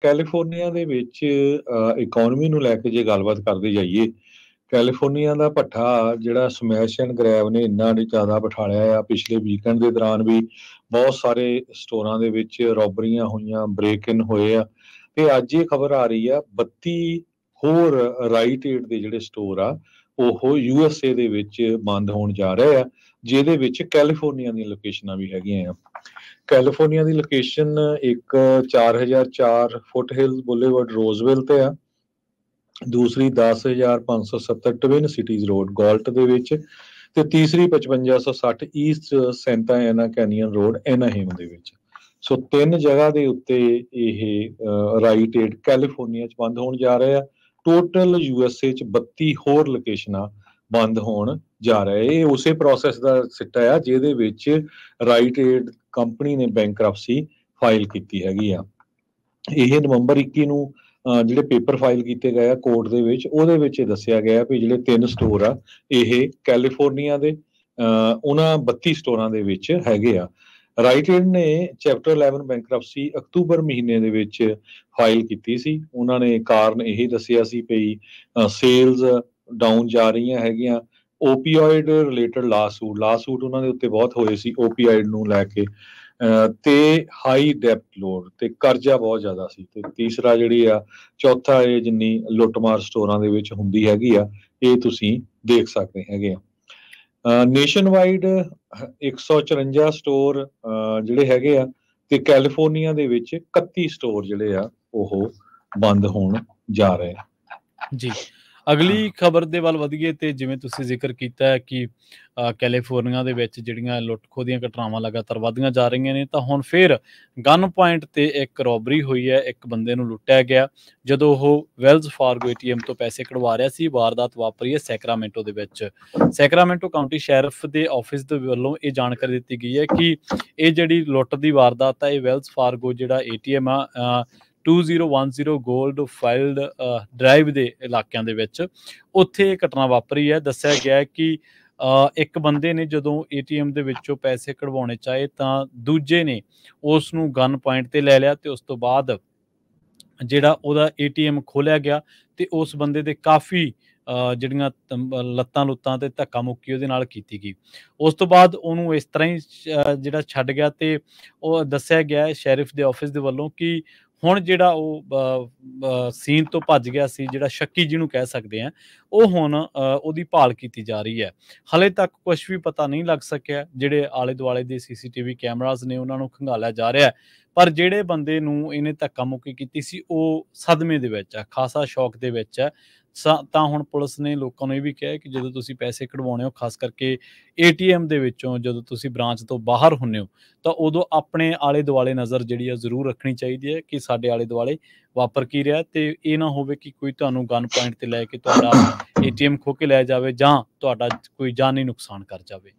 California ਦੇ ਵਿੱਚ economy ਨੂੰ ਲੈ ਕੇ ਜੇ ਗੱਲਬਾਤ ਕਰਦੇ ਜਾਈਏ, ਕੈਲੀਫੋਰਨੀਆ ਦਾ ਭੱਠਾ ਜਿਹੜਾ ਸਮੈਸ਼ ਐਂਡ ਗ੍ਰੈਬ ਨੇ ਇੰਨਾ ਨਹੀਂ ਜ਼ਿਆਦਾ ਬਿਠਾਲਿਆ ਆ। ਪਿਛਲੇ ਵੀਕਐਂਡ ਦੇ ਦੌਰਾਨ ਵੀ ਬਹੁਤ ਸਾਰੇ ਸਟੋਰਾਂ ਦੇ ਵਿੱਚ ਰੋਬਰੀਆਂ ਹੋਈਆਂ, ਬ੍ਰੇਕ ਇਨ ਹੋਏ ਆ। ਤੇ ਅੱਜ ਇਹ ਖਬਰ ਆ ਰਹੀ ਆ 32 ਹੋਰ ਰਾਈਟ ਏਡ ਦੇ ਜਿਹੜੇ ਸਟੋਰ ਆ ਉਹ USA ਦੇ ਵਿੱਚ ਬੰਦ ਹੋਣ ਜਾ ਰਹੇ ਆ, ਜਿਹਦੇ ਵਿੱਚ ਕੈਲੀਫੋਰਨੀਆ ਦੀਆਂ ਲੋਕੇਸ਼ਨਾਂ ਵੀ ਹੈਗੀਆਂ ਆ। ਕੈਲੀਫੋਰਨੀਆ ਦੀ ਲੋਕੇਸ਼ਨ ਇੱਕ 4004 ਫੁੱਟ ਹਿਲਸ ਬੁਲੇਵਰਡ ਰੋਜ਼ਵਿਲ ਤੇ ਆ, ਦੂਸਰੀ 10,570 ਟਵਿਨ ਸਿਟੀਜ਼ ਰੋਡ ਗਾਲਟ ਦੇ ਵਿੱਚ, ਤੇ ਤੀਸਰੀ 5560 ਈਸਟ ਸੈਂਟਾ ਐਨਾ ਕੈਨੀਅਨ ਰੋਡ ਐਨਾਹੀਮ ਦੇ ਵਿੱਚ। ਸੋ ਤਿੰਨ ਜਗ੍ਹਾ ਦੇ ਉੱਤੇ ਇਹ ਰਾਈਟ ਏਡ ਕੈਲੀਫੋਰਨੀਆ 'ਚ ਬੰਦ ਹੋਣ ਜਾ ਰਹੇ ਆ। ਟੋਟਲ USA 'ਚ 32 ਹੋਰ ਲੋਕੇਸ਼ਨਾਂ ਬੰਦ ਹੋਣ ਜਾ ਰਿਹਾ। ਇਹ ਉਸੇ ਪ੍ਰੋਸੈਸ ਦਾ ਸਿੱਟਾ ਆ ਜਿਹਦੇ ਵਿੱਚ ਰਾਈਟ ਏਡ ਕੰਪਨੀ ਨੇ ਬੈਂਕਰਪਸੀ ਫਾਈਲ ਕੀਤੀ ਹੈਗੀ ਆ। ਇਹ ਨਵੰਬਰ 21 ਨੂੰ ਜਿਹੜੇ ਪੇਪਰ ਫਾਈਲ ਕੀਤੇ ਗਏ ਆ ਕੋਰਟ ਦੇ ਵਿੱਚ, ਉਹਦੇ ਵਿੱਚ ਇਹ ਦੱਸਿਆ ਗਿਆ ਵੀ ਜਿਹੜੇ 3 ਸਟੋਰ ਆ ਇਹ ਕੈਲੀਫੋਰਨੀਆ ਦੇ ਉਹਨਾਂ 32 ਸਟੋਰਾਂ ਦੇ ਵਿੱਚ ਹੈਗੇ ਆ। ਰਾਈਟ ਏਡ ਨੇ ਚੈਪਟਰ 11 ਬੈਂਕਰਪਸੀ ਅਕਤੂਬਰ ਮਹੀਨੇ ਦੇ ਵਿੱਚ ਫਾਈਲ ਕੀਤੀ ਸੀ। ਉਹਨਾਂ ਨੇ ਕਾਰਨ ਇਹ ਦੱਸਿਆ ਸੀ ਵੀ ਸੇਲਸ ਡਾਊਨ ਜਾ ਰਹੀਆਂ ਹੈਗੀਆਂ। ਓਪੀਆਇਡ ਰਿਲੇਟਡ ਲਾਸੂਟ ਉਹਨਾਂ ਦੇ ਉੱਤੇ ਬਹੁਤ ਹੋਏ ਸੀ ਓਪੀਆਇਡ ਨੂੰ ਲੈ ਕੇ, ਤੇ ਹਾਈ ਡੈਪਟ ਲੋਡ ਤੇ ਕਰਜ਼ਾ ਬਹੁਤ ਜ਼ਿਆਦਾ ਸੀ। ਤੇ ਤੀਸਰਾ ਜਿਹੜੀ ਆ ਚੌਥਾ ਇਹ ਜਿੰਨੀ ਲੁੱਟਮਾਰ ਸਟੋਰਾਂ ਦੇ ਵਿੱਚ ਹੁੰਦੀ ਹੈਗੀ ਆ, ਇਹ ਤੁਸੀਂ ਦੇਖ ਸਕਦੇ ਹੈਗੇ ਆ। ਨੇਸ਼ਨ ਵਾਈਡ 154 ਸਟੋਰ ਜਿਹੜੇ ਹੈਗੇ ਆ, ਤੇ ਕੈਲੀਫੋਰਨੀਆ ਦੇ ਵਿੱਚ 31 ਸਟੋਰ ਜਿਹੜੇ ਆ ਉਹ ਬੰਦ ਹੋਣ ਜਾ ਰਹੇ ਆ। ਜੀ, ਅਗਲੀ ਖਬਰ ਦੇ ਵੱਲ ਵਧੀਏ ਤੇ ਜਿਵੇਂ ਤੁਸੀਂ ਜ਼ਿਕਰ ਕੀਤਾ ਹੈ ਕਿ ਕੈਲੀਫੋਰਨੀਆ ਦੇ ਵਿੱਚ ਜਿਹੜੀਆਂ ਲੁੱਟ-ਖੋਹ ਦੀਆਂ ਘਟਨਾਵਾਂ ਲਗਾਤਾਰ ਵੱਧਦੀਆਂ ਜਾ ਰਹੀਆਂ ਨੇ, ਤਾਂ ਹੁਣ ਫਿਰ ਗਨ ਪੁਆਇੰਟ ਤੇ ਇੱਕ ਰੋਬਰੀ ਹੋਈ ਹੈ। ਇੱਕ ਬੰਦੇ ਨੂੰ ਲੁੱਟਿਆ ਗਿਆ ਜਦੋਂ ਉਹ ਵੈਲਜ਼ ਫਾਰਗੋ ATM ਤੋਂ ਪੈਸੇ ਕਢਵਾ ਰਿਹਾ ਸੀ। ਵਾਰਦਾਤ ਵਾਪਰੀ ਹੈ ਸੈਕਰਾਮੈਂਟੋ ਦੇ ਵਿੱਚ। ਸੈਕਰਾਮੈਂਟੋ ਕਾਊਂਟੀ ਸ਼ੈਰਿਫ ਦੇ ਆਫਿਸ ਦੇ ਵੱਲੋਂ ਇਹ ਜਾਣਕਾਰੀ ਦਿੱਤੀ ਗਈ ਹੈ ਕਿ ਇਹ ਜਿਹੜੀ ਲੁੱਟ ਦੀ ਵਾਰਦਾਤ ਹੈ ਇਹ ਵੈਲਜ਼ ਫਾਰਗੋ ਜਿਹੜਾ ATM ਆ 2010 ਗੋਲਡ ਫਾਈਲਡ ਡਰਾਈਵ ਦੇ ਇਲਾਕਿਆਂ ਦੇ ਵਿੱਚ, ਉੱਥੇ ਇਹ ਘਟਨਾ ਵਾਪਰੀ ਹੈ। ਦੱਸਿਆ ਗਿਆ ਕਿ ਇੱਕ ਬੰਦੇ ਨੇ ਜਦੋਂ ATM ਦੇ ਵਿੱਚੋਂ ਪੈਸੇ ਕਢਵਾਉਣੇ ਚਾਹੇ ਤਾਂ ਦੂਜੇ ਨੇ ਉਸ ਨੂੰ ਗਨ ਪੁਆਇੰਟ ਤੇ ਲੈ ਲਿਆ, ਤੇ ਉਸ ਤੋਂ ਬਾਅਦ ਜਿਹੜਾ ਉਹਦਾ ATM ਖੋਲ੍ਹਿਆ ਗਿਆ ਤੇ ਉਸ ਬੰਦੇ ਦੇ ਕਾਫੀ ਜਿਹੜੀਆਂ ਲੱਤਾਂ ਤੇ ਧੱਕਾ ਮੁੱਕੀ ਉਹਦੇ ਨਾਲ ਕੀਤੀ ਗਈ। ਉਸ ਤੋਂ ਬਾਅਦ ਉਹਨੂੰ ਇਸ ਤਰ੍ਹਾਂ ਹੀ ਜਿਹੜਾ ਛੱਡ ਗਿਆ, ਤੇ ਉਹ ਦੱਸਿਆ ਗਿਆ ਸ਼ੈਰਿਫ ਦੇ ਆਫਿਸ ਦੇ ਵੱਲੋਂ ਕਿ ਹੁਣ ਜਿਹੜਾ ਉਹ ਸੀਨ ਤੋਂ ਭੱਜ ਗਿਆ ਸੀ, ਜਿਹੜਾ ਸ਼ੱਕੀ ਜਿਹਨੂੰ ਕਹਿ ਸਕਦੇ ਆ, ਉਹ ਹੁਣ ਉਹਦੀ ਭਾਲ ਕੀਤੀ ਜਾ ਰਹੀ ਹੈ। ਹਾਲੇ ਤੱਕ ਕੁਝ ਵੀ ਪਤਾ ਨਹੀਂ ਲੱਗ ਸਕਿਆ। ਜਿਹੜੇ ਆਲੇ ਦੁਆਲੇ ਦੇ CCTV ਕੈਮਰਾਜ਼ ਨੇ ਉਹਨਾਂ ਨੂੰ ਖੰਗਾਲਿਆ ਜਾ ਰਿਹਾ, ਪਰ ਜਿਹੜੇ ਬੰਦੇ ਨੂੰ ਇਹਨੇ ਧੱਕਾ ਮੁੱਕੀ ਕੀਤੀ ਸੀ ਉਹ ਸਦਮੇ ਦੇ ਵਿੱਚ ਹੈ, ਖਾਸਾ ਸ਼ੌਕ ਦੇ ਵਿੱਚ ਹੈ। ਤਾਂ ਹੁਣ ਪੁਲਿਸ ਨੇ ਲੋਕਾਂ ਨੂੰ ਇਹ ਵੀ ਕਿਹਾ ਕਿ ਜਦੋਂ ਤੁਸੀਂ ਪੈਸੇ ਕਢਵਾਉਣੇ ਹੋ, ਖਾਸ ਕਰਕੇ ATM ਦੇ ਵਿੱਚੋਂ, ਜਦੋਂ ਤੁਸੀਂ ਬ੍ਰਾਂਚ ਤੋਂ ਬਾਹਰ ਹੁੰਦੇ ਹੋ, ਤਾਂ ਉਦੋਂ ਆਪਣੇ ਆਲੇ ਦੁਆਲੇ ਨਜ਼ਰ ਜਿਹੜੀ ਆ ਜ਼ਰੂਰ ਰੱਖਣੀ ਚਾਹੀਦੀ ਹੈ ਕਿ ਸਾਡੇ ਆਲੇ ਦੁਆਲੇ ਵਾਪਰ ਕੀ ਰਿਹਾ, ਤੇ ਇਹ ਨਾ ਹੋਵੇ ਕਿ ਕੋਈ ਤੁਹਾਨੂੰ ਗਨ ਪੁਆਇੰਟ ਤੇ ਲੈ ਕੇ ਤੁਹਾਡਾ ATM ਖੋਹ ਕੇ ਲੈ ਜਾਵੇ ਜਾਂ ਤੁਹਾਡਾ ਕੋਈ ਜਾਨੀ ਨੁਕਸਾਨ ਕਰ ਜਾਵੇ।